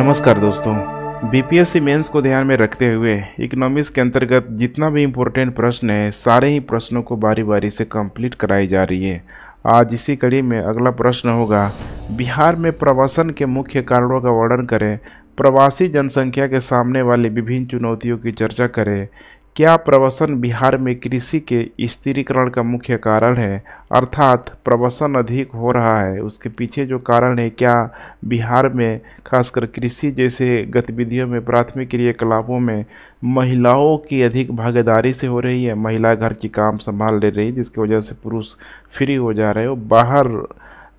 नमस्कार दोस्तों। BPSC mains को ध्यान में रखते हुए इकोनॉमिक्स के अंतर्गत जितना भी इम्पोर्टेंट प्रश्न है सारे ही प्रश्नों को बारी बारी से कंप्लीट कराई जा रही है। आज इसी कड़ी में अगला प्रश्न होगा, बिहार में प्रवासन के मुख्य कारणों का वर्णन करें, प्रवासी जनसंख्या के सामने वाली विभिन्न चुनौतियों की चर्चा करें। क्या प्रवासन बिहार में कृषि के स्थिरीकरण का मुख्य कारण है, अर्थात प्रवासन अधिक हो रहा है, उसके पीछे जो कारण है, क्या बिहार में खासकर कृषि जैसे गतिविधियों में प्राथमिक क्रियाकलापों में महिलाओं की अधिक भागीदारी से हो रही है, महिला घर की काम संभाल ले रही है, जिसकी वजह से पुरुष फ्री हो जा रहे हैं, वो बाहर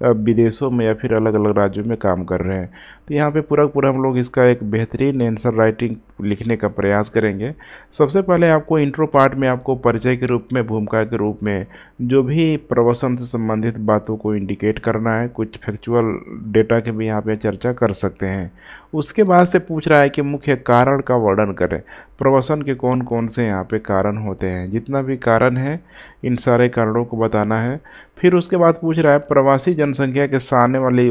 विदेशों में या फिर अलग अलग राज्यों में काम कर रहे हैं। तो यहाँ पे पूरा हम लोग इसका एक बेहतरीन आंसर राइटिंग लिखने का प्रयास करेंगे। सबसे पहले आपको इंट्रो पार्ट में आपको परिचय के रूप में, भूमिका के रूप में जो भी प्रवासन से संबंधित बातों को इंडिकेट करना है, कुछ फैक्चुअल डेटा के भी यहाँ पे चर्चा कर सकते हैं। उसके बाद से पूछ रहा है कि मुख्य कारण का वर्णन करें, प्रवासन के कौन कौन से यहाँ पे कारण होते हैं, जितना भी कारण है इन सारे कारणों को बताना है। फिर उसके बाद पूछ रहा है प्रवासी जनसंख्या के सामने वाली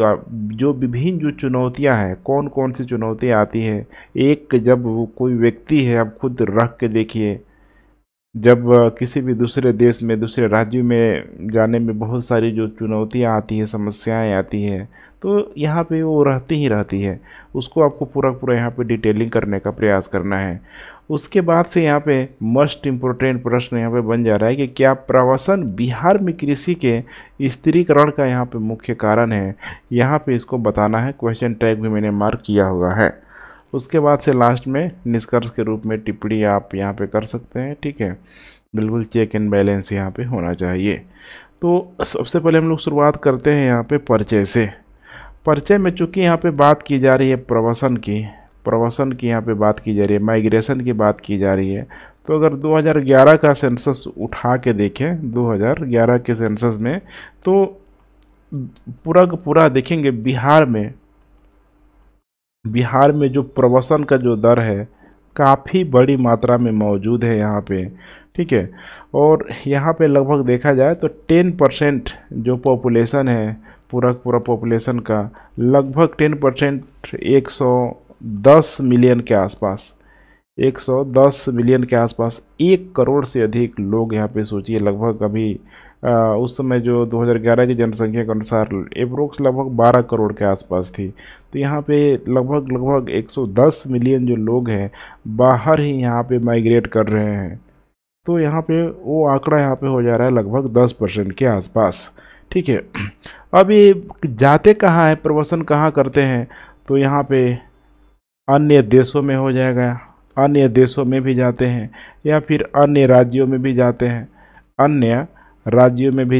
जो विभिन्न जो चुनौतियां हैं, कौन कौन सी चुनौतियां आती है। एक, जब वो कोई व्यक्ति है, आप खुद रख के देखिए, जब किसी भी दूसरे देश में, दूसरे राज्य में जाने में बहुत सारी जो चुनौतियां आती हैं, समस्याएं आती हैं, तो यहाँ पे वो रहती ही रहती है। उसको आपको पूरा यहाँ पे डिटेलिंग करने का प्रयास करना है। उसके बाद से यहाँ पे मोस्ट इम्पोर्टेंट प्रश्न यहाँ पे बन जा रहा है कि क्या प्रवासन बिहार में कृषि के स्थिरीकरण का यहाँ पे मुख्य कारण है। यहाँ पे इसको बताना है, क्वेश्चन टैग भी मैंने मार्क किया हुआ है। उसके बाद से लास्ट में निष्कर्ष के रूप में टिप्पणी आप यहाँ पे कर सकते हैं, ठीक है। बिल्कुल चेक एंड बैलेंस यहाँ पे होना चाहिए। तो सबसे पहले हम लोग शुरुआत करते हैं यहाँ पे परिचय से। परिचय में चूँकि यहाँ पे बात की जा रही है प्रवासन की यहाँ पे बात की जा रही है, माइग्रेशन की बात की जा रही है। तो अगर 2011 का सेंसस उठा के देखें, 2011 के सेंसस में, तो पूरा देखेंगे बिहार में जो प्रवासन का जो दर है काफ़ी बड़ी मात्रा में मौजूद है यहाँ पे, ठीक है। और यहाँ पे लगभग देखा जाए तो 10% जो पॉपुलेशन है, पूरा पॉपुलेशन का लगभग 10%, 110 मिलियन के आसपास, 110 मिलियन के आसपास, 1 करोड़ से अधिक लोग यहाँ पे सोचिए लगभग। अभी उस समय जो 2011 की जनसंख्या के अनुसार एप्रोक्स लगभग 12 करोड़ के आसपास थी। तो यहाँ पे लगभग 110 मिलियन जो लोग हैं बाहर ही यहाँ पे माइग्रेट कर रहे हैं। तो यहाँ पे वो आंकड़ा यहाँ पे हो जा रहा है लगभग 10% के आसपास, ठीक है। अब ये जाते कहाँ है, प्रवासन कहाँ करते हैं, तो यहाँ पे अन्य देशों में हो जाएगा, अन्य देशों में भी जाते हैं, या फिर अन्य राज्यों में भी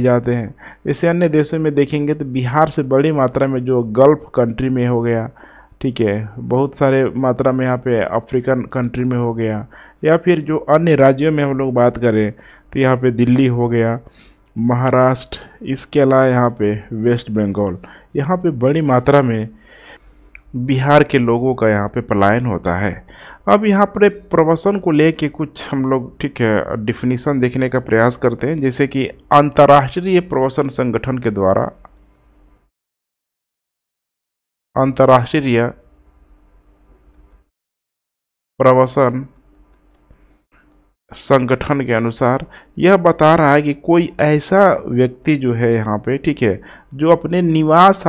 जाते हैं, जैसे अन्य देशों में देखेंगे तो बिहार से बड़ी मात्रा में जो गल्फ कंट्री में हो गया, ठीक है, बहुत सारे मात्रा में यहाँ पे अफ्रीकन कंट्री में हो गया, या फिर जो अन्य राज्यों में हम लोग बात करें तो यहाँ पे दिल्ली हो गया, महाराष्ट्र, इसके अलावा यहाँ पे वेस्ट बंगाल, यहाँ पे बड़ी मात्रा में बिहार के लोगों का यहाँ पे पलायन होता है। अब यहाँ पर प्रवासन को लेके कुछ हम लोग, ठीक है, डिफिनीशन देखने का प्रयास करते हैं। जैसे कि अंतर्राष्ट्रीय प्रवासन संगठन के द्वारा, अंतर्राष्ट्रीय प्रवासन संगठन के अनुसार यह बता रहा है कि कोई ऐसा व्यक्ति जो है यहाँ पे, ठीक है, जो अपने निवास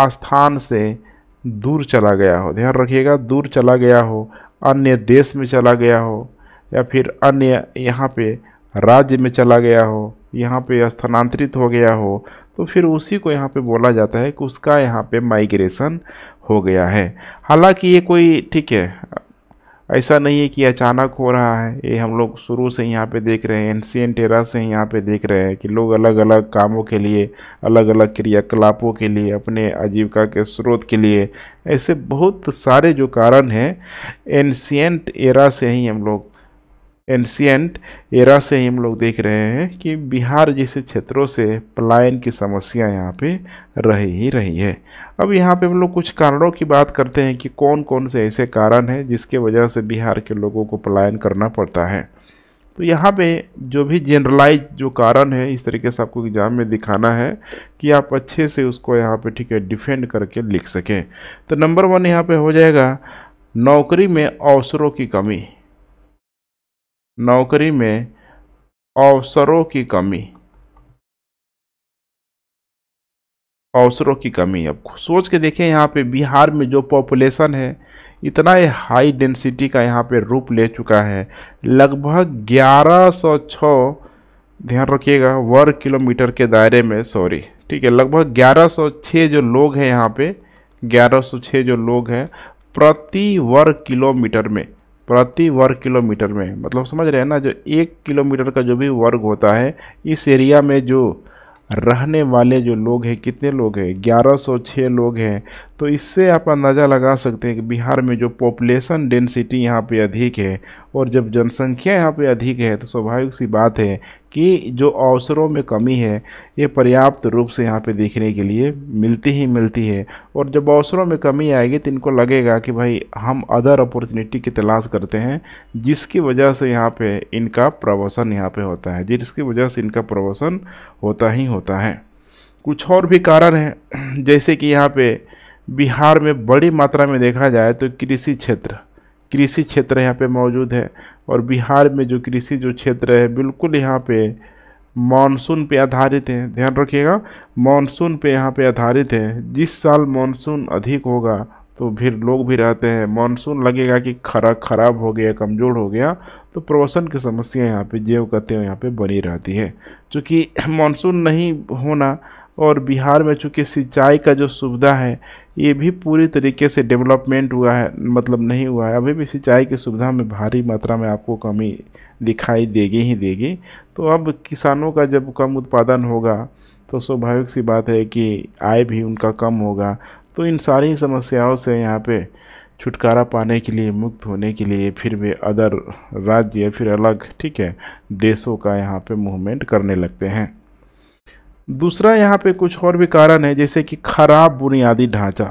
स्थान से दूर चला गया हो, ध्यान रखिएगा, दूर चला गया हो, अन्य देश में चला गया हो, या फिर अन्य यहाँ पे राज्य में चला गया हो, यहाँ पे स्थानांतरित हो गया हो, तो फिर उसी को यहाँ पे बोला जाता है कि उसका यहाँ पे माइग्रेशन हो गया है। हालांकि ये कोई, ठीक है, ऐसा नहीं है कि अचानक हो रहा है, ये हम लोग शुरू से यहाँ पे देख रहे हैं, एंशिएंट एरा से यहाँ पे देख रहे हैं कि लोग अलग अलग कामों के लिए, अलग अलग क्रियाकलापों के लिए, अपने आजीविका के स्रोत के लिए, ऐसे बहुत सारे जो कारण हैं एंशिएंट एरा से ही हम लोग देख रहे हैं कि बिहार जैसे क्षेत्रों से पलायन की समस्या यहाँ पे रही ही रही है। अब यहाँ पे हम लोग कुछ कारणों की बात करते हैं कि कौन कौन से ऐसे कारण हैं जिसके वजह से बिहार के लोगों को पलायन करना पड़ता है। तो यहाँ पे जो भी जनरलाइज जो कारण है इस तरीके से आपको एग्जाम में दिखाना है कि आप अच्छे से उसको यहाँ पे ठीक है डिफेंड करके लिख सकें। तो नंबर 1 यहाँ पे हो जाएगा नौकरी में अवसरों की कमी। नौकरी में अवसरों की कमी, अवसरों की कमी। अब सोच के देखें यहाँ पे बिहार में जो पॉपुलेशन है इतना हाई डेंसिटी का यहाँ पे रूप ले चुका है, लगभग 1106, ध्यान रखिएगा, वर्ग किलोमीटर के दायरे में, सॉरी ठीक है, लगभग 1106 जो लोग हैं यहाँ पे, 1106 जो लोग हैं प्रति वर्ग किलोमीटर में, प्रति वर्ग किलोमीटर में, मतलब समझ रहे हैं ना, जो 1 किलोमीटर का जो भी वर्ग होता है इस एरिया में जो रहने वाले जो लोग हैं, कितने लोग हैं, 1106 लोग हैं। तो इससे आप अंदाज़ा लगा सकते हैं कि बिहार में जो पॉपुलेशन डेंसिटी यहाँ पे अधिक है और जब जनसंख्या यहाँ पे अधिक है तो स्वाभाविक सी बात है कि जो अवसरों में कमी है ये पर्याप्त रूप से यहाँ पे देखने के लिए मिलती ही मिलती है। और जब अवसरों में कमी आएगी तो इनको लगेगा कि भाई हम अदर अपॉर्चुनिटी की तलाश करते हैं, जिसकी वजह से यहाँ पे इनका प्रमोशन यहाँ पे होता है, जिसकी वजह से इनका प्रमोशन होता ही होता है। कुछ और भी कारण हैं, जैसे कि यहाँ पे बिहार में बड़ी मात्रा में देखा जाए तो कृषि क्षेत्र यहाँ पे मौजूद है। और बिहार में जो कृषि जो क्षेत्र है बिल्कुल यहाँ पे मानसून पे आधारित है, ध्यान रखिएगा, मानसून पे यहाँ पे आधारित है। जिस साल मानसून अधिक होगा तो फिर लोग भी रहते हैं, मानसून लगेगा कि खराब हो गया, कमज़ोर हो गया, तो प्रवसन की समस्या यहाँ पे जेव कहते हैं यहाँ पे बनी रहती है। चूँकि मानसून नहीं होना और बिहार में चूँकि सिंचाई का जो सुविधा है ये भी पूरी तरीके से डेवलपमेंट हुआ है, मतलब नहीं हुआ है, अभी भी सिंचाई की सुविधा में भारी मात्रा में आपको कमी दिखाई देगी ही देगी। तो अब किसानों का जब कम उत्पादन होगा तो स्वाभाविक सी बात है कि आय भी उनका कम होगा। तो इन सारी समस्याओं से यहाँ पे छुटकारा पाने के लिए, मुक्त होने के लिए फिर वे अदर राज्य या फिर अलग ठीक है देशों का यहाँ पे मूवमेंट करने लगते हैं। दूसरा यहाँ पे कुछ और भी कारण है, जैसे कि खराब बुनियादी ढांचा।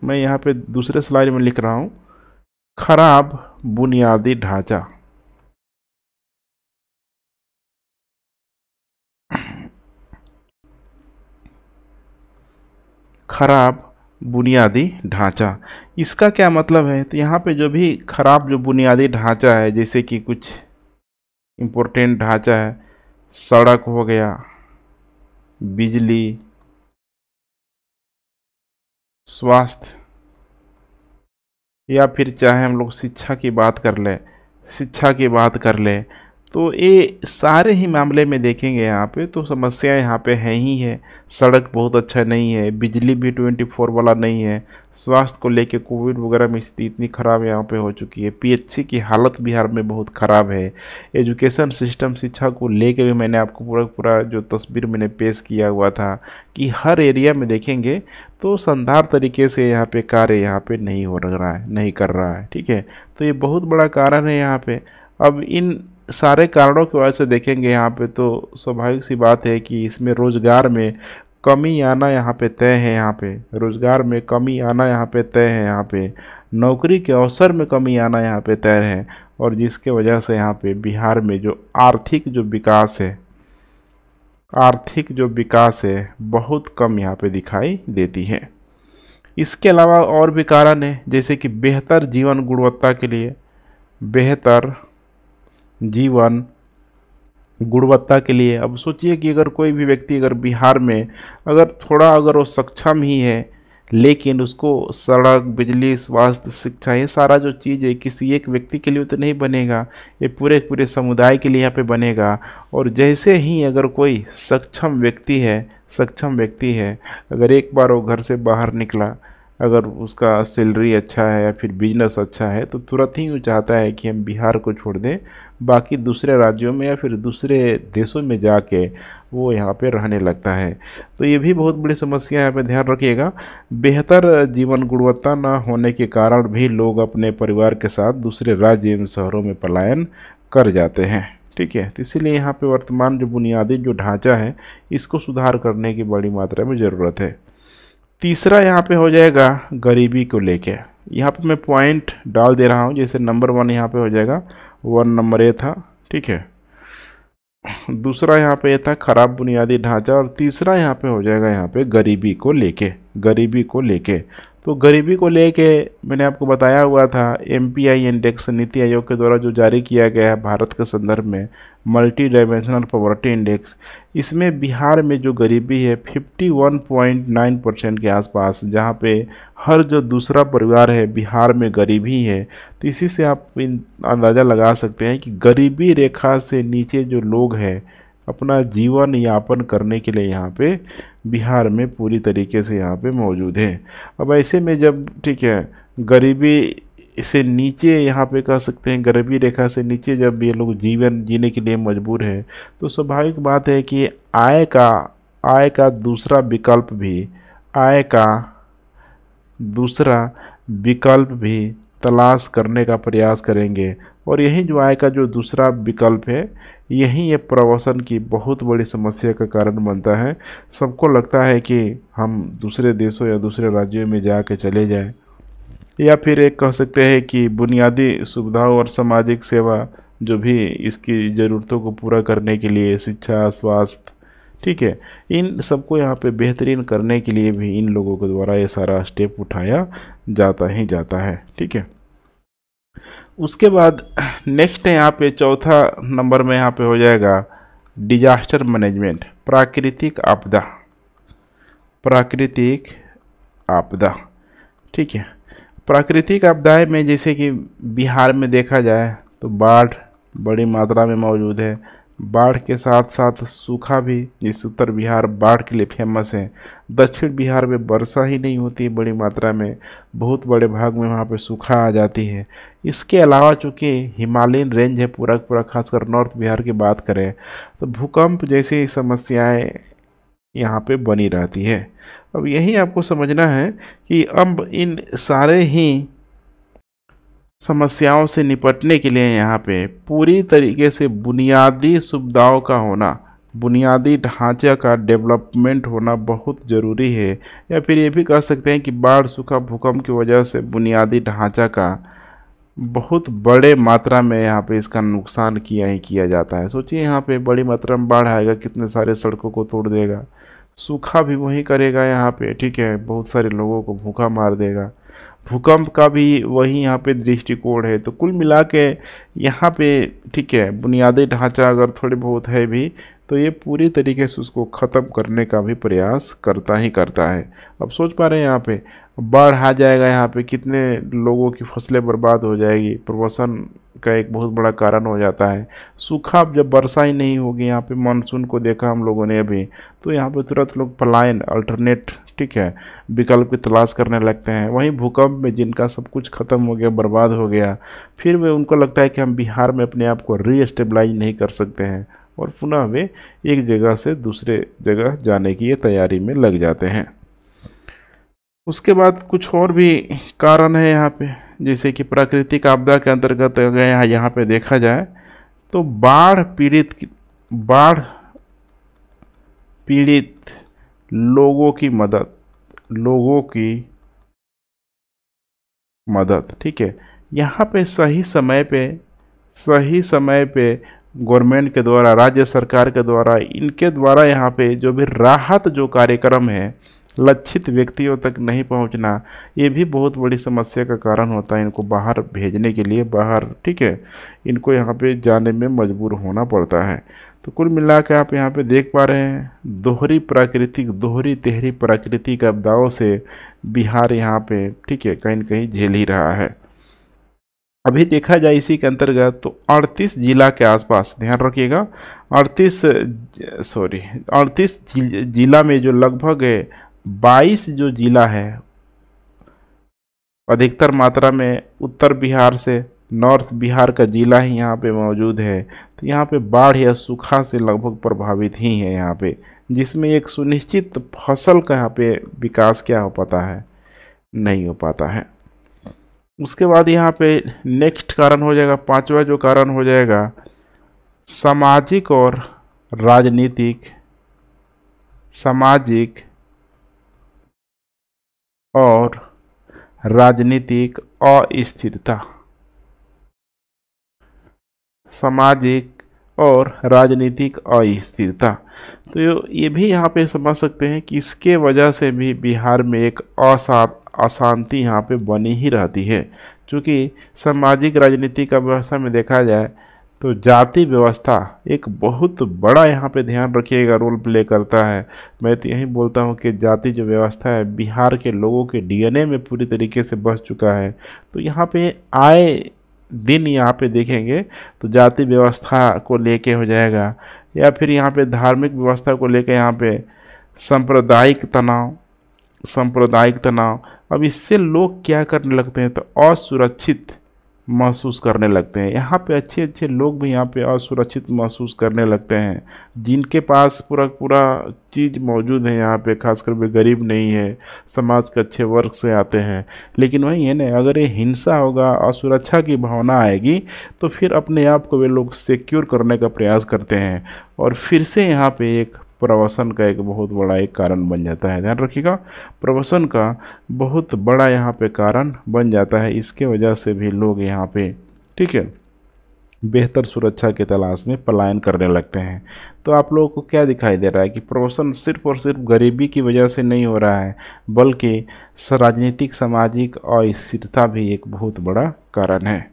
मैं यहाँ पे दूसरे स्लाइड में लिख रहा हूँ खराब बुनियादी ढांचा। खराब बुनियादी ढांचा, इसका क्या मतलब है? तो यहाँ पे जो भी खराब जो बुनियादी ढांचा है, जैसे कि कुछ इम्पोर्टेंट ढांचा है, सड़क हो गया, बिजली, स्वास्थ्य, या फिर चाहे हम लोग शिक्षा की बात कर लें, तो ये सारे ही मामले में देखेंगे यहाँ पे तो समस्या यहाँ पे है ही है। सड़क बहुत अच्छा नहीं है, बिजली भी 24 वाला नहीं है, स्वास्थ्य को लेके कोविड वगैरह में स्थिति इतनी ख़राब यहाँ पे हो चुकी है, पीएचसी की हालत बिहार में बहुत ख़राब है, एजुकेशन सिस्टम शिक्षा को लेके भी मैंने आपको पूरा जो तस्वीर मैंने पेश किया हुआ था कि हर एरिया में देखेंगे तो शानदार तरीके से यहाँ पे कार्य यहाँ पे नहीं हो रहा है, नहीं कर रहा है, ठीक है। तो ये बहुत बड़ा कारण है यहाँ पे। अब इन सारे कारणों की वजह से देखेंगे यहाँ पे तो स्वाभाविक सी बात है कि इसमें रोज़गार में कमी आना यहाँ पे तय है, यहाँ पे रोज़गार में कमी आना यहाँ पे तय है, यहाँ पे नौकरी के अवसर में कमी आना यहाँ पे तय है। और जिसके वजह से यहाँ पे बिहार में जो आर्थिक जो विकास है बहुत कम यहाँ पे दिखाई देती है। इसके अलावा और भी कारण है, जैसे कि बेहतर जीवन गुणवत्ता के लिए, बेहतर जीवन गुणवत्ता के लिए। अब सोचिए कि अगर कोई भी व्यक्ति अगर बिहार में अगर वो सक्षम ही है लेकिन उसको सड़क, बिजली, स्वास्थ्य, शिक्षा, ये सारा जो चीज़ है किसी एक व्यक्ति के लिए तो नहीं बनेगा, ये पूरे समुदाय के लिए यहाँ पे बनेगा। और जैसे ही अगर कोई सक्षम व्यक्ति है अगर एक बार वो घर से बाहर निकला, अगर उसका सैलरी अच्छा है या फिर बिजनेस अच्छा है तो तुरंत ही वो चाहता है कि हम बिहार को छोड़ दें, बाकी दूसरे राज्यों में या फिर दूसरे देशों में जाके वो यहाँ पे रहने लगता है। तो ये भी बहुत बड़ी समस्या है, यहाँ पे ध्यान रखिएगा। बेहतर जीवन गुणवत्ता न होने के कारण भी लोग अपने परिवार के साथ दूसरे राज्य एवं शहरों में पलायन कर जाते हैं, ठीक है। तो इसीलिए यहाँ पे वर्तमान जो बुनियादी जो ढांचा है इसको सुधार करने की बड़ी मात्रा में ज़रूरत है। तीसरा यहाँ पे हो जाएगा गरीबी को लेके। यहाँ पे मैं पॉइंट डाल दे रहा हूँ, जैसे नंबर 1 यहाँ पे हो जाएगा, 1 नंबर ए था, ठीक है। दूसरा यहाँ पे था खराब बुनियादी ढांचा, और तीसरा यहाँ पे हो जाएगा यहाँ पे गरीबी को लेके। गरीबी को लेके तो गरीबी को लेके मैंने आपको बताया हुआ था, एमपीआई इंडेक्स नीति आयोग के द्वारा जो जारी किया गया है भारत के संदर्भ में, मल्टी डायमेंशनल पॉवर्टी इंडेक्स, इसमें बिहार में जो गरीबी है 51.9% के आसपास, जहाँ पे हर जो दूसरा परिवार है बिहार में गरीबी है। तो इसी से आप अंदाज़ा लगा सकते हैं कि गरीबी रेखा से नीचे जो लोग हैं अपना जीवन यापन करने के लिए यहाँ पे बिहार में पूरी तरीके से यहाँ पे मौजूद है। अब ऐसे में जब, ठीक है, गरीबी से नीचे यहाँ पे कह सकते हैं, गरीबी रेखा से नीचे जब ये लोग जीवन जीने के लिए मजबूर है, तो स्वाभाविक बात है कि आय का दूसरा विकल्प भी तलाश करने का प्रयास करेंगे। और यही जो आय का जो दूसरा विकल्प है, यही ये प्रवासन की बहुत बड़ी समस्या का कारण बनता है। सबको लगता है कि हम दूसरे देशों या दूसरे राज्यों में जाके चले जाएं, या फिर एक कह सकते हैं कि बुनियादी सुविधाओं और सामाजिक सेवा जो भी इसकी ज़रूरतों को पूरा करने के लिए, शिक्षा, स्वास्थ्य, ठीक है, इन सबको यहाँ पे बेहतरीन करने के लिए भी इन लोगों के द्वारा ये सारा स्टेप उठाया जाता ही जाता है। ठीक है, उसके बाद नेक्स्ट है यहाँ पे चौथा नंबर में यहाँ पे हो जाएगा डिजास्टर मैनेजमेंट, प्राकृतिक आपदा। ठीक है, प्राकृतिक आपदाएं में जैसे कि बिहार में देखा जाए तो बाढ़ बड़ी मात्रा में मौजूद है। बाढ़ के साथ साथ सूखा भी, जिस उत्तर बिहार बाढ़ के लिए फेमस है, दक्षिण बिहार में वर्षा ही नहीं होती है बड़ी मात्रा में, बहुत बड़े भाग में वहाँ पे सूखा आ जाती है। इसके अलावा चूँकि हिमालयन रेंज है पूरा खासकर नॉर्थ बिहार की बात करें तो भूकंप जैसी समस्याएं यहाँ पे बनी रहती है। अब यही आपको समझना है कि अब इन सारे ही समस्याओं से निपटने के लिए यहाँ पे पूरी तरीके से बुनियादी सुविधाओं का होना, बुनियादी ढांचे का डेवलपमेंट होना बहुत ज़रूरी है। या फिर ये भी कह सकते हैं कि बाढ़, सूखा, भूकंप की वजह से बुनियादी ढांचा का बहुत बड़े मात्रा में यहाँ पे इसका नुकसान किया जाता है। सोचिए यहाँ पे बड़ी मात्रा में बाढ़ आएगा, कितने सारे सड़कों को तोड़ देगा, सूखा भी वही करेगा यहाँ पे, ठीक है, बहुत सारे लोगों को भूखा मार देगा, भूकंप का भी वही यहाँ पे दृष्टिकोण है। तो कुल मिला के यहाँ पे, ठीक है, बुनियादी ढांचा अगर थोड़े बहुत है भी तो ये पूरी तरीके से उसको ख़त्म करने का भी प्रयास करता है। अब सोच पा रहे हैं यहाँ पे बाढ़ आ जाएगा, यहाँ पे कितने लोगों की फसलें बर्बाद हो जाएगी, प्रवासन का एक बहुत बड़ा कारण हो जाता है। सूखा, जब वर्षा ही नहीं होगी, यहाँ पे मानसून को देखा हम लोगों ने अभी, तो यहाँ पे तुरंत लोग पलायन, अल्टरनेट, ठीक है, विकल्प की तलाश करने लगते हैं। वहीं भूकंप में जिनका सब कुछ खत्म हो गया, बर्बाद हो गया, फिर वे, उनको लगता है कि हम बिहार में अपने आप को रीस्टेबलाइज नहीं कर सकते हैं और पुनः वे एक जगह से दूसरे जगह जाने की ये तैयारी में लग जाते हैं। उसके बाद कुछ और भी कारण है यहाँ पे, जैसे कि प्राकृतिक आपदा के अंतर्गत अगर यहाँ पे देखा जाए तो बाढ़ पीड़ित लोगों की मदद, ठीक है, यहाँ पे सही समय पे गवर्नमेंट के द्वारा, राज्य सरकार के द्वारा, इनके द्वारा यहाँ पे जो भी राहत जो कार्यक्रम है लक्षित व्यक्तियों तक नहीं पहुंचना, ये भी बहुत बड़ी समस्या का कारण होता है। इनको बाहर भेजने के लिए, ठीक है, इनको यहाँ पे जाने में मजबूर होना पड़ता है। तो कुल मिला के आप यहाँ पे देख पा रहे हैं दोहरी तिहरी प्राकृतिक आपदाओं से बिहार यहाँ पे, ठीक है, कहीं न कहीं झेल ही रहा है। अभी देखा जाए इसी के अंतर्गत तो 38 जिला के आसपास, ध्यान रखिएगा, 38 जिला में जो लगभग 22 जो जिला है, अधिकतर मात्रा में उत्तर बिहार से नॉर्थ बिहार का जिला ही यहाँ पे मौजूद है। तो यहाँ पे बाढ़ या सूखा से लगभग प्रभावित ही है यहाँ पे, जिसमें एक सुनिश्चित फसल का यहाँ पे विकास क्या हो पाता है, नहीं हो पाता है। उसके बाद यहाँ पे नेक्स्ट कारण हो जाएगा, पांचवा जो कारण हो जाएगा सामाजिक और राजनीतिक अस्थिरता। सामाजिक और राजनीतिक अस्थिरता। तो ये भी यहाँ पे समझ सकते हैं कि इसके वजह से भी बिहार में एक अशांति यहाँ पे बनी ही रहती है। क्योंकि सामाजिक राजनीति का व्यवस्था में देखा जाए तो जाति व्यवस्था एक बहुत बड़ा यहाँ पे ध्यान रखिएगा रोल प्ले करता है। मैं तो यही बोलता हूँ कि जाति जो व्यवस्था है बिहार के लोगों के डीएनए में पूरी तरीके से बस चुका है। तो यहाँ पे आए दिन यहाँ पे देखेंगे तो जाति व्यवस्था को लेके हो जाएगा, या फिर यहाँ पे धार्मिक व्यवस्था को लेके यहाँ पे सांप्रदायिक तनाव। अब इससे लोग क्या करने लगते हैं तो असुरक्षित महसूस करने लगते हैं। यहाँ पे अच्छे अच्छे लोग भी यहाँ पे असुरक्षित महसूस करने लगते हैं, जिनके पास पूरा चीज़ मौजूद है यहाँ पे, खासकर वे गरीब नहीं है, समाज के अच्छे वर्ग से आते हैं। लेकिन वही है ना, अगर ये हिंसा होगा, असुरक्षा की भावना आएगी तो फिर अपने आप को वे लोग सिक्योर करने का प्रयास करते हैं और फिर से यहाँ पे एक प्रवसन का एक बहुत बड़ा एक कारण बन जाता है। ध्यान रखिएगा, प्रवसन का बहुत बड़ा यहाँ पे कारण बन जाता है। इसके वजह से भी लोग यहाँ पे, ठीक है, बेहतर सुरक्षा की तलाश में पलायन करने लगते हैं। तो आप लोगों को क्या दिखाई दे रहा है कि प्रवसन सिर्फ और सिर्फ गरीबी की वजह से नहीं हो रहा है, बल्कि राजनीतिक सामाजिक अस्थिरता भी एक बहुत बड़ा कारण है।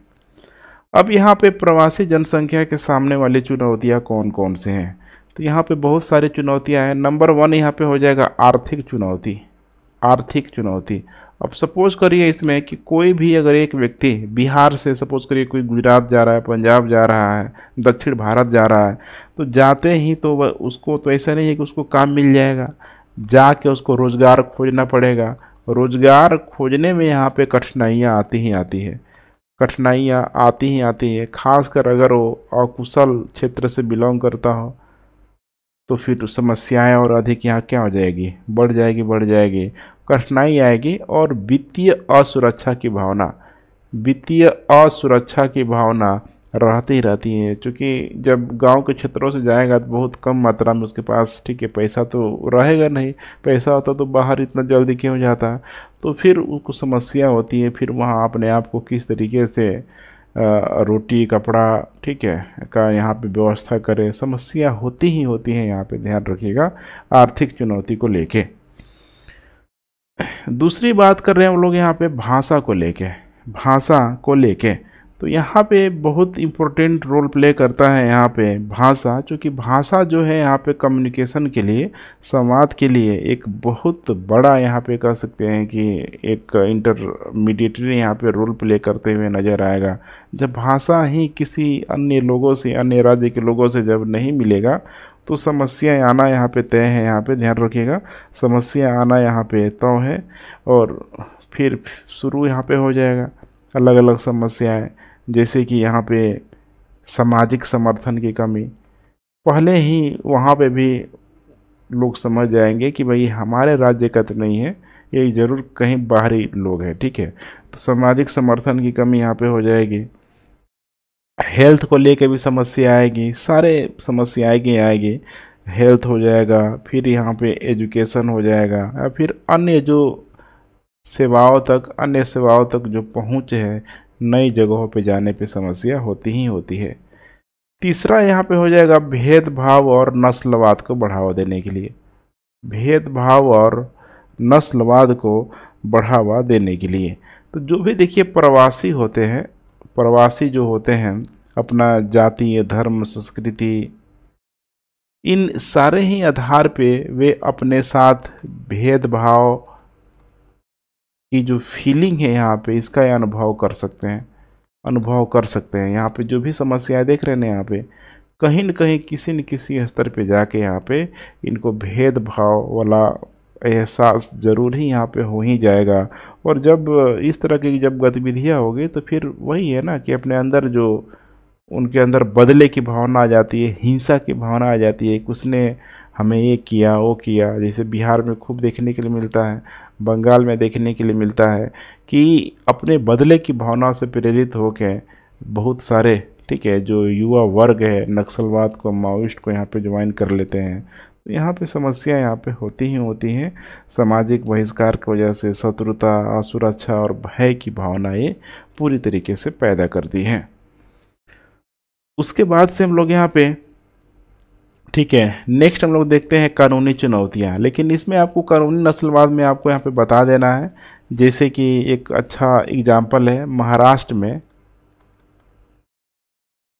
अब यहाँ पे प्रवासी जनसंख्या के सामने वाली चुनौतियाँ कौन कौन से हैं? तो यहाँ पे बहुत सारी चुनौतियाँ हैं। नंबर 1 यहाँ पे हो जाएगा आर्थिक चुनौती। अब सपोज करिए इसमें कि कोई भी अगर एक व्यक्ति बिहार से, सपोज करिए कोई गुजरात जा रहा है, पंजाब जा रहा है, दक्षिण भारत जा रहा है, तो जाते ही तो वह उसको तो ऐसा नहीं है कि उसको काम मिल जाएगा, जाके उसको रोज़गार खोजना पड़ेगा। रोज़गार खोजने में यहाँ पे कठिनाइयाँ आती है। खासकर अगर वो अकुशल क्षेत्र से बिलोंग करता हो तो फिर समस्याएं और अधिक यहाँ क्या हो जाएगी, बढ़ जाएगी, कठिनाई आएगी। और वित्तीय असुरक्षा की भावना रहती है। क्योंकि जब गांव के क्षेत्रों से जाएगा तो बहुत कम मात्रा में उसके पास, ठीक है, पैसा तो रहेगा नहीं, पैसा होता तो बाहर इतना जल्दी क्यों जाता, तो फिर उसको समस्या होती है। फिर वहाँ अपने आप को किस तरीके से रोटी कपड़ा, ठीक है, का यहाँ पे व्यवस्था करें, समस्या होती है यहाँ पे। ध्यान रखिएगा आर्थिक चुनौती को लेके। दूसरी बात कर रहे हैं हम लोग यहाँ पे भाषा को लेके। तो यहाँ पे बहुत इम्पोर्टेंट रोल प्ले करता है यहाँ पे भाषा, क्योंकि भाषा जो है यहाँ पे कम्युनिकेशन के लिए, संवाद के लिए एक बहुत बड़ा यहाँ पे कह सकते हैं कि एक इंटरमीडिएटरी यहाँ पे रोल प्ले करते हुए नज़र आएगा। जब भाषा ही किसी अन्य लोगों से, अन्य राज्य के लोगों से जब नहीं मिलेगा तो समस्या आना यहाँ पे तय है। यहाँ पे ध्यान रखिएगा, समस्या आना यहाँ पे तय है और फिर शुरू यहाँ पे हो जाएगा अलग अलग समस्याएं, जैसे कि यहाँ पे सामाजिक समर्थन की कमी। पहले ही वहाँ पे भी लोग समझ जाएंगे कि भाई हमारे राज्य का तो नहीं है, ये ज़रूर कहीं बाहरी लोग हैं, ठीक है। तो सामाजिक समर्थन की कमी यहाँ पे हो जाएगी। हेल्थ को लेके भी समस्या आएगी, सारे समस्या आएगी। हेल्थ हो जाएगा, फिर यहाँ पे एजुकेशन हो जाएगा, या फिर अन्य सेवाओं तक जो पहुँच है, नई जगहों पे जाने पे समस्या होती है। तीसरा यहाँ पे हो जाएगा भेदभाव और नस्लवाद को बढ़ावा देने के लिए। तो जो भी देखिए प्रवासी जो होते हैं, अपना जातीय, धर्म, संस्कृति, इन सारे ही आधार पे वे अपने साथ भेदभाव की जो फीलिंग है यहाँ पे, इसका अनुभव कर सकते हैं। यहाँ पे जो भी समस्याएं देख रहे हैं यहाँ पे, कहीं न कहीं किसी न किसी स्तर पे जाके यहाँ पे इनको भेदभाव वाला एहसास जरूर ही यहाँ पे हो ही जाएगा। और जब इस तरह की जब गतिविधियाँ होगी तो फिर वही है ना कि अपने अंदर जो उनके अंदर बदले की भावना आ जाती है, हिंसा की भावना आ जाती है कि उसने हमें ये किया वो किया। जैसे बिहार में खूब देखने के लिए मिलता है, बंगाल में देखने के लिए मिलता है कि अपने बदले की भावना से प्रेरित होकर बहुत सारे, ठीक है, जो युवा वर्ग है नक्सलवाद को, माओइस्ट को यहाँ पे ज्वाइन कर लेते हैं। तो यहाँ पे समस्या यहाँ पे होती हैं। सामाजिक बहिष्कार की वजह से शत्रुता, असुरक्षा और भय की भावना ये पूरी तरीके से पैदा करती हैं। उसके बाद से हम लोग यहाँ पे, ठीक है, नेक्स्ट हम लोग देखते हैं कानूनी चुनौतियाँ। लेकिन इसमें आपको कानूनी नस्लवाद में आपको यहाँ पे बता देना है, जैसे कि एक अच्छा एग्जाम्पल है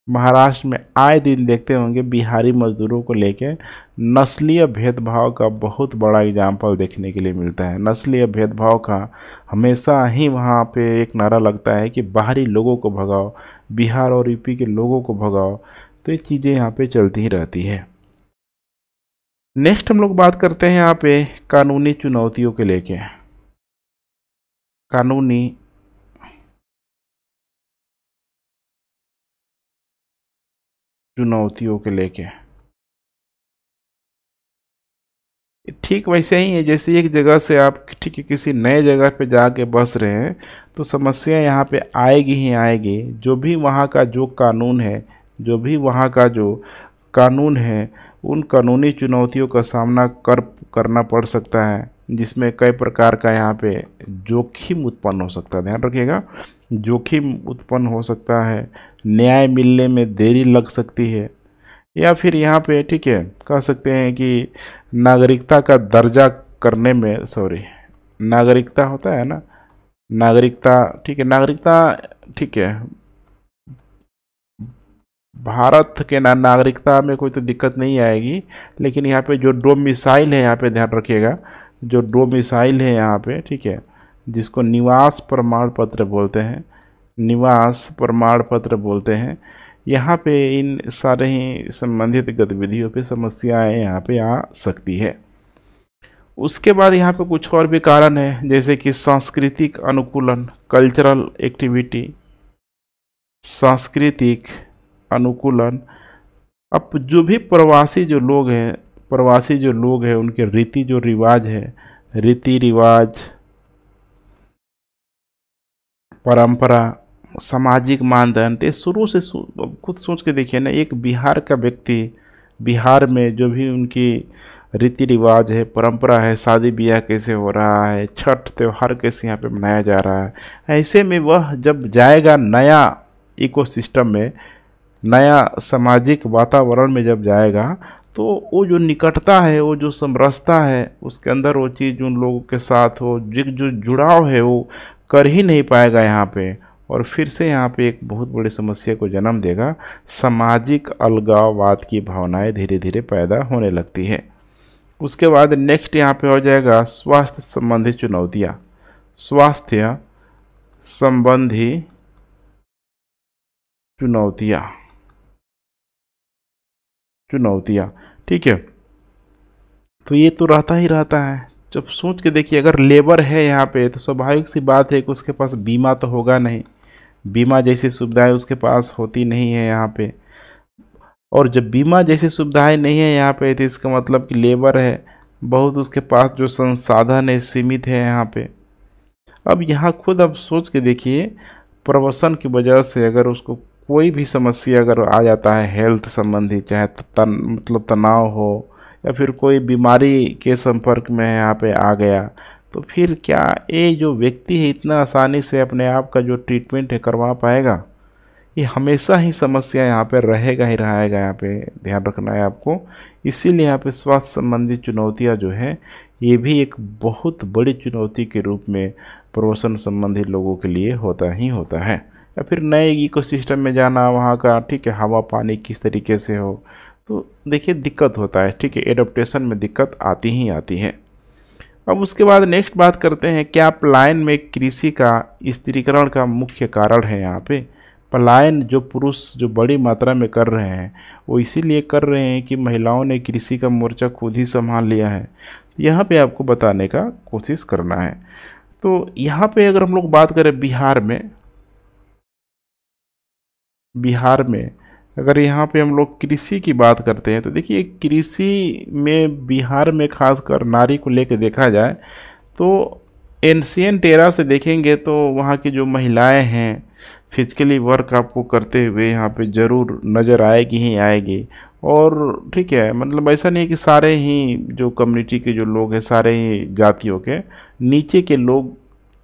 महाराष्ट्र में आए दिन देखते होंगे बिहारी मजदूरों को लेके नस्लीय भेदभाव का बहुत बड़ा एग्जाम्पल देखने के लिए मिलता है। नस्लीय भेदभाव का हमेशा ही वहाँ पे एक नारा लगता है कि बाहरी लोगों को भगाओ, बिहार और यूपी के लोगों को भगाओ। तो ये चीज़ें यहाँ पे चलती ही रहती है। नेक्स्ट हम लोग बात करते हैं यहाँ पे कानूनी चुनौतियों के लेके। कानूनी चुनौतियों के लेके ठीक वैसे ही है जैसे एक जगह से आप ठीक है किसी नए जगह पे जाके बस रहे हैं, तो समस्या यहाँ पे आएगी ही आएगी। जो भी वहाँ का जो कानून है, उन कानूनी चुनौतियों का सामना करना पड़ सकता है, जिसमें कई प्रकार का यहाँ पे जोखिम उत्पन्न हो सकता है। ध्यान रखिएगा, जोखिम उत्पन्न हो सकता है, न्याय मिलने में देरी लग सकती है, या फिर यहाँ पे ठीक है कह सकते हैं कि नागरिकता का दर्जा करने में, नागरिकता होता है ना, नागरिकता, ठीक है भारत के नागरिकता में कोई तो दिक्कत नहीं आएगी। लेकिन यहाँ पे जो डोमिसाइल है, यहाँ पे ध्यान रखिएगा, जो डोमिसाइल है यहाँ पे, ठीक है, जिसको निवास प्रमाण पत्र बोलते हैं, यहाँ पे इन सारे ही संबंधित गतिविधियों पे समस्याएं यहाँ पे आ सकती है। उसके बाद यहाँ पे कुछ और भी कारण है, जैसे कि सांस्कृतिक अनुकूलन, कल्चरल एक्टिविटी, सांस्कृतिक अनुकूलन। अब जो भी प्रवासी जो लोग हैं उनके रीति रिवाज, परंपरा, सामाजिक मानदंड, ये शुरू से खुद सोच के देखिए ना, एक बिहार का व्यक्ति, बिहार में जो भी उनकी रीति रिवाज है, परंपरा है, शादी ब्याह कैसे हो रहा है, छठ त्योहार कैसे यहाँ पे मनाया जा रहा है, ऐसे में वह जब जाएगा नया इकोसिस्टम में, नया सामाजिक वातावरण में जब जाएगा, तो वो जो निकटता है, वो जो समरसता है, उसके अंदर वो चीज़ उन लोगों के साथ हो जो जुड़ाव है वो कर ही नहीं पाएगा यहाँ पे, और फिर से यहाँ पे एक बहुत बड़ी समस्या को जन्म देगा। सामाजिक अलगाववाद की भावनाएं धीरे धीरे पैदा होने लगती है। उसके बाद नेक्स्ट यहाँ पे हो जाएगा स्वास्थ्य संबंधी चुनौतियाँ, ठीक है। तो ये तो रहता ही रहता है। जब सोच के देखिए, अगर लेबर है यहाँ पे, तो स्वाभाविक सी बात है कि उसके पास बीमा तो होगा नहीं, बीमा जैसी सुविधाएं उसके पास होती नहीं है यहाँ पे। और जब बीमा जैसी सुविधाएं नहीं है यहाँ पे, तो इसका मतलब कि लेबर है बहुत, उसके पास जो संसाधन है सीमित है यहाँ पे। अब यहाँ खुद अब सोच के देखिए, प्रवसन की वजह से अगर उसको कोई भी समस्या अगर आ जाता है हेल्थ संबंधी, चाहे मतलब तनाव हो या फिर कोई बीमारी के संपर्क में यहाँ पे आ गया, तो फिर क्या ये जो व्यक्ति है इतना आसानी से अपने आप का जो ट्रीटमेंट है करवा पाएगा? ये हमेशा ही समस्या यहाँ पे रहेगा ही रहेगा, यहाँ पे ध्यान रखना है आपको। इसीलिए यहाँ पे स्वास्थ्य संबंधी चुनौतियाँ जो है, ये भी एक बहुत बड़ी चुनौती के रूप में प्रवसन संबंधी लोगों के लिए होता ही होता है। या फिर नए इकोसिस्टम में जाना, वहाँ का ठीक है हवा पानी किस तरीके से हो, तो देखिए दिक्कत होता है, ठीक है, एडप्टेशन में दिक्कत आती ही आती है। अब उसके बाद नेक्स्ट बात करते हैं, क्या पलायन में कृषि का स्त्रीकरण का मुख्य कारण है? यहाँ पे पलायन जो पुरुष जो बड़ी मात्रा में कर रहे हैं, वो इसीलिए कर रहे हैं कि महिलाओं ने कृषि का मोर्चा खुद ही संभाल लिया है। यहाँ पे आपको बताने का कोशिश करना है। तो यहाँ पे अगर हम लोग बात करें बिहार में अगर यहाँ पे हम लोग कृषि की बात करते हैं, तो देखिए कृषि में बिहार में खासकर नारी को लेकर देखा जाए तो एंशिएंट एरा से देखेंगे तो वहाँ की जो महिलाएं हैं फिजिकली वर्क आपको करते हुए यहाँ पे ज़रूर नज़र आएगी ही आएगी। और ठीक है, मतलब ऐसा नहीं है कि सारे ही जो कम्युनिटी के जो लोग हैं, सारे ही जातियों के नीचे के लोग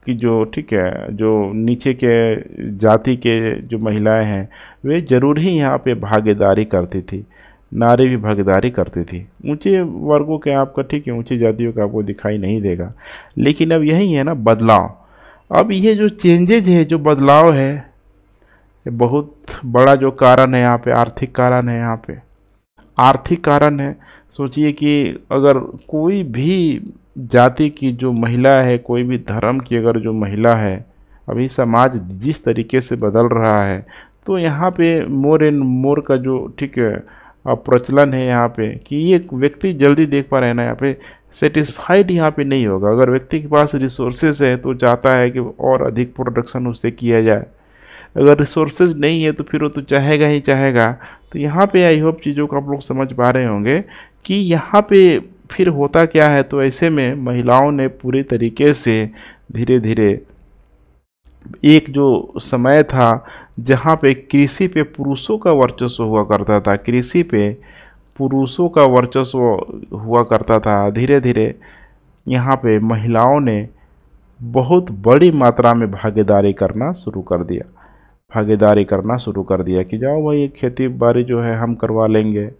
की जो ठीक है जो नीचे के जाति के जो महिलाएं हैं वे जरूर ही यहाँ पे भागीदारी करती थी, नारी भी भागीदारी करती थी। ऊंचे वर्गों के आपका ठीक है ऊंची जातियों का आपको दिखाई नहीं देगा। लेकिन अब यही है ना बदलाव। अब ये जो चेंजेज है, जो बदलाव है, ये बहुत बड़ा जो कारण है यहाँ पे आर्थिक कारण है। यहाँ पे आर्थिक कारण है। सोचिए कि अगर कोई भी जाति की जो महिला है, कोई भी धर्म की अगर जो महिला है, अभी समाज जिस तरीके से बदल रहा है, तो यहाँ पे मोर एंड मोर का जो ठीक है प्रचलन है यहाँ पे कि ये व्यक्ति जल्दी देख पा रहे हैं ना, यहाँ पे सेटिस्फाइड यहाँ पे नहीं होगा। अगर व्यक्ति के पास रिसोर्सेज है तो चाहता है कि और अधिक प्रोडक्शन उससे किया जाए। अगर रिसोर्सेज नहीं है तो फिर वो तो चाहेगा ही चाहेगा। तो यहाँ पे आई होप चीज़ों को आप लोग समझ पा रहे होंगे कि यहाँ पे फिर होता क्या है। तो ऐसे में महिलाओं ने पूरी तरीके से धीरे धीरे एक जो समय था जहाँ पे कृषि पे पुरुषों का वर्चस्व हुआ करता था, कृषि पे पुरुषों का वर्चस्व हुआ करता था, धीरे धीरे यहाँ पे महिलाओं ने बहुत बड़ी मात्रा में भागीदारी करना शुरू कर दिया। भागीदारी करना शुरू कर दिया कि जाओ भाई खेती बाड़ी जो है हम करवा लेंगे,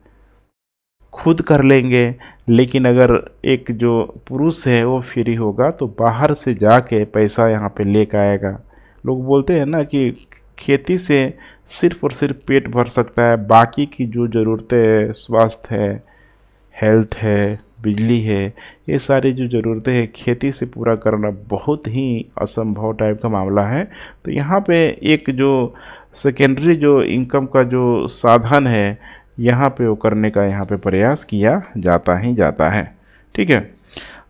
खुद कर लेंगे। लेकिन अगर एक जो पुरुष है वो फ्री होगा तो बाहर से जाके पैसा यहाँ पे लेकर आएगा। लोग बोलते हैं ना कि खेती से सिर्फ और सिर्फ पेट भर सकता है, बाकी की जो ज़रूरतें है, स्वास्थ्य है, हेल्थ है, बिजली है, ये सारी जो ज़रूरतें हैं खेती से पूरा करना बहुत ही असंभव टाइप का मामला है। तो यहाँ पे एक जो सेकेंडरी जो इनकम का जो साधन है यहाँ पे वो करने का यहाँ पे प्रयास किया जाता ही जाता है। ठीक है,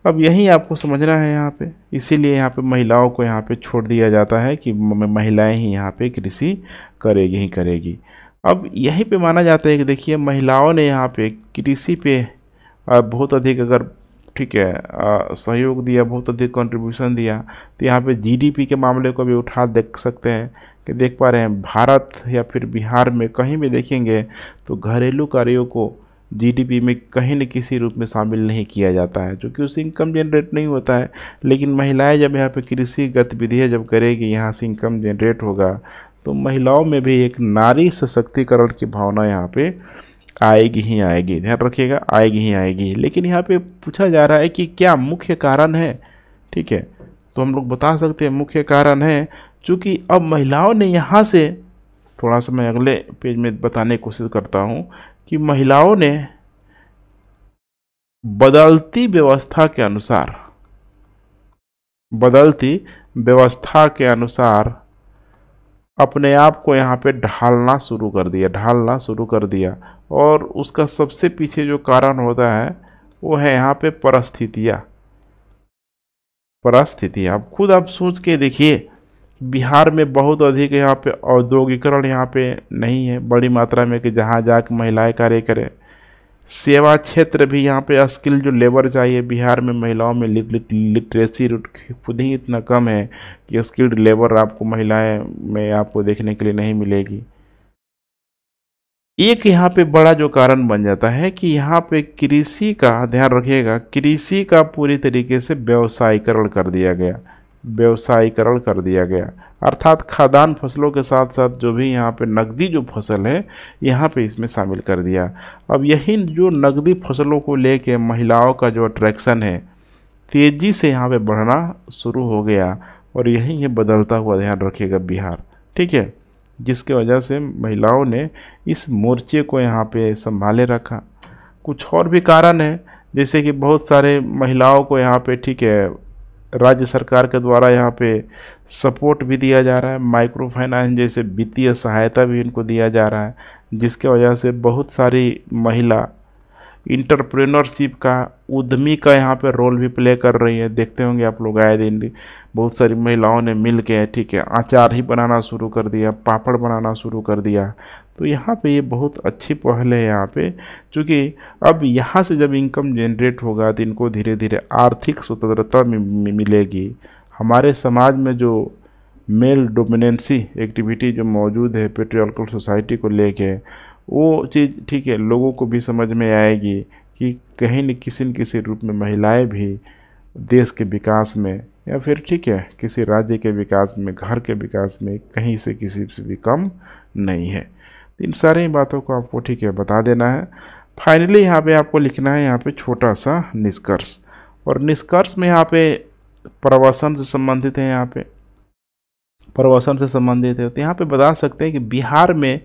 अब यही आपको समझना है यहाँ पे। इसीलिए यहाँ पे महिलाओं को यहाँ पे छोड़ दिया जाता है कि महिलाएं ही यहाँ पे कृषि करेगी ही करेगी। अब यहीं पे माना जाता है कि देखिए महिलाओं ने यहाँ पे कृषि पे बहुत अधिक अगर ठीक है सहयोग दिया, बहुत अधिक कंट्रीब्यूशन दिया। तो यहाँ पे जीडीपी के मामले को भी उठा देख सकते हैं कि देख पा रहे हैं भारत या फिर बिहार में कहीं भी देखेंगे तो घरेलू कार्यों को जीडीपी में कहीं न किसी रूप में शामिल नहीं किया जाता है, जो कि उससे इनकम जनरेट नहीं होता है। लेकिन महिलाएं जब यहाँ पे कृषि गतिविधियाँ जब करेगी, यहाँ से इनकम जनरेट होगा, तो महिलाओं में भी एक नारी सशक्तिकरण की भावना यहाँ पे आएगी ही आएगी। ध्यान रखिएगा, आएगी ही आएगी। लेकिन यहाँ पे पूछा जा रहा है कि क्या मुख्य कारण है। ठीक है, तो हम लोग बता सकते हैं मुख्य कारण है, चूँकि अब महिलाओं ने यहाँ से थोड़ा सा मैं अगले पेज में बताने की कोशिश करता हूँ कि महिलाओं ने बदलती व्यवस्था के अनुसार अपने आप को यहाँ पे ढालना शुरू कर दिया। और उसका सबसे पीछे जो कारण होता है वो है यहाँ पे परिस्थितियाँ। अब खुद आप सोच के देखिए, बिहार में बहुत अधिक यहाँ पे औद्योगिकरण यहाँ पे नहीं है बड़ी मात्रा में कि जहाँ जाके महिलाएं कार्य करें। सेवा क्षेत्र भी यहाँ पे स्किल जो लेबर चाहिए, बिहार में महिलाओं में लिटरेसी रेट खुद ही इतना कम है कि स्किल्ड लेबर आपको महिलाएं में आपको देखने के लिए नहीं मिलेगी। एक यहाँ पे बड़ा जो कारण बन जाता है कि यहाँ पे कृषि का, ध्यान रखिएगा, कृषि का पूरी तरीके से व्यवसायीकरण कर दिया गया। अर्थात खाद्यान्न फसलों के साथ साथ जो भी यहाँ पे नकदी जो फसल है यहाँ पे इसमें शामिल कर दिया। अब यही जो नकदी फसलों को लेके महिलाओं का जो अट्रैक्शन है तेज़ी से यहाँ पे बढ़ना शुरू हो गया। और यही है बदलता हुआ, ध्यान रखिएगा, बिहार। ठीक है, जिसके वजह से महिलाओं ने इस मोर्चे को यहाँ पे संभाले रखा। कुछ और भी कारण है, जैसे कि बहुत सारे महिलाओं को यहाँ पे ठीक है राज्य सरकार के द्वारा यहाँ पे सपोर्ट भी दिया जा रहा है, माइक्रो फाइनेंस जैसे वित्तीय सहायता भी इनको दिया जा रहा है, जिसके वजह से बहुत सारी महिला इंटरप्रेन्योरशिप का, उद्यमी का यहाँ पे रोल भी प्ले कर रही है। देखते होंगे आप लोग आए दिन बहुत सारी महिलाओं ने मिल के ठीक है अचार ही बनाना शुरू कर दिया, पापड़ बनाना शुरू कर दिया। तो यहाँ पे ये बहुत अच्छी पहल है यहाँ पे, क्योंकि अब यहाँ से जब इनकम जनरेट होगा तो इनको धीरे धीरे आर्थिक स्वतंत्रता मिलेगी। हमारे समाज में जो मेल डोमिनेंसी एक्टिविटी जो मौजूद है पेट्रियार्कल सोसाइटी को लेके, वो चीज़ ठीक है लोगों को भी समझ में आएगी कि कहीं न किसी रूप में महिलाएं भी देश के विकास में या फिर ठीक है किसी राज्य के विकास में, घर के विकास में कहीं से किसी से भी कम नहीं है। इन सारी बातों को आपको ठीक है बता देना है। फाइनली यहाँ पे आपको लिखना है यहाँ पे छोटा सा निष्कर्ष, और निष्कर्ष में यहाँ पे प्रवासन से संबंधित है, यहाँ पे प्रवासन से संबंधित है। तो यहाँ पे बता सकते हैं कि बिहार में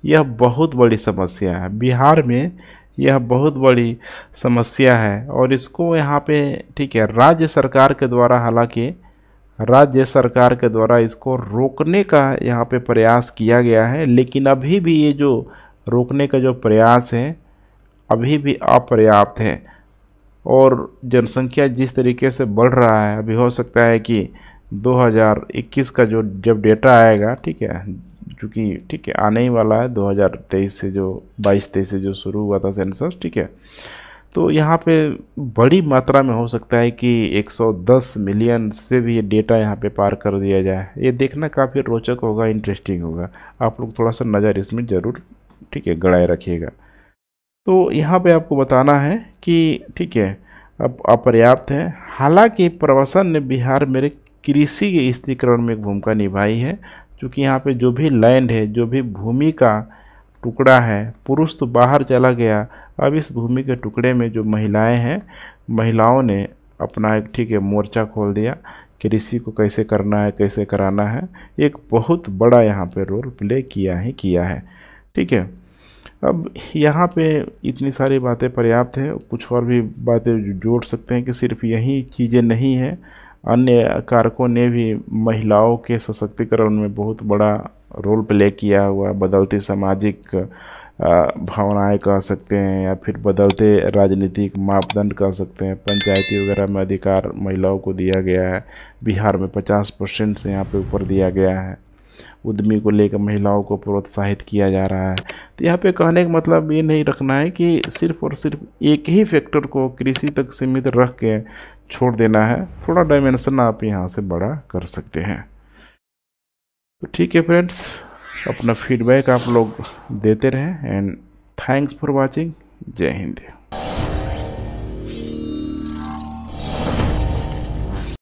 यह बहुत बड़ी समस्या है, बिहार में यह बहुत बड़ी समस्या है, और इसको यहाँ पे ठीक है राज्य सरकार के द्वारा, हालांकि राज्य सरकार के द्वारा इसको रोकने का यहाँ पे प्रयास किया गया है, लेकिन अभी भी ये जो रोकने का जो प्रयास है अभी भी अपर्याप्त है। और जनसंख्या जिस तरीके से बढ़ रहा है, अभी हो सकता है कि 2021 का जो जब डेटा आएगा ठीक है, चूँकि ठीक है आने ही वाला है 2023 से, जो 22-23 से जो शुरू हुआ था सेंसस ठीक है, तो यहाँ पे बड़ी मात्रा में हो सकता है कि 110 मिलियन से भी ये डेटा यहाँ पे पार कर दिया जाए। ये देखना काफ़ी रोचक होगा, इंटरेस्टिंग होगा। आप लोग थोड़ा सा नज़र इसमें ज़रूर ठीक है गड़ाए रखिएगा। तो यहाँ पे आपको बताना है कि ठीक है अब अपर्याप्त है। हालांकि प्रवासन ने बिहार में कृषि के स्थिरीकरण में एक भूमिका निभाई है, क्योंकि यहाँ पे जो भी लैंड है, जो भी भूमि का टुकड़ा है, पुरुष तो बाहर चला गया, अब इस भूमि के टुकड़े में जो महिलाएं हैं, महिलाओं ने अपना एक ठीक है मोर्चा खोल दिया, कृषि को कैसे करना है, कैसे कराना है, एक बहुत बड़ा यहाँ पे रोल प्ले किया है ठीक है। अब यहाँ पे इतनी सारी बातें पर्याप्त है, कुछ और भी बातें जोड़ सकते हैं कि सिर्फ यही चीज़ें नहीं है, अन्य कारकों ने भी महिलाओं के सशक्तिकरण में बहुत बड़ा रोल प्ले किया हुआ। बदलती सामाजिक भावनाएं कह सकते हैं, या फिर बदलते राजनीतिक मापदंड कह सकते हैं। पंचायती वगैरह में अधिकार महिलाओं को दिया गया है, बिहार में 50% से यहाँ पे ऊपर दिया गया है। उद्यमी को लेकर महिलाओं को प्रोत्साहित किया जा रहा है। तो यहाँ पे कहने का मतलब ये नहीं रखना है कि सिर्फ और सिर्फ एक ही फैक्टर को कृषि तक सीमित रख के छोड़ देना है, थोड़ा डायमेंशन आप यहाँ से बड़ा कर सकते हैं। तो ठीक है फ्रेंड्स, अपना फीडबैक आप लोग देते रहें, एंड थैंक्स फॉर वाचिंग। जय हिंद।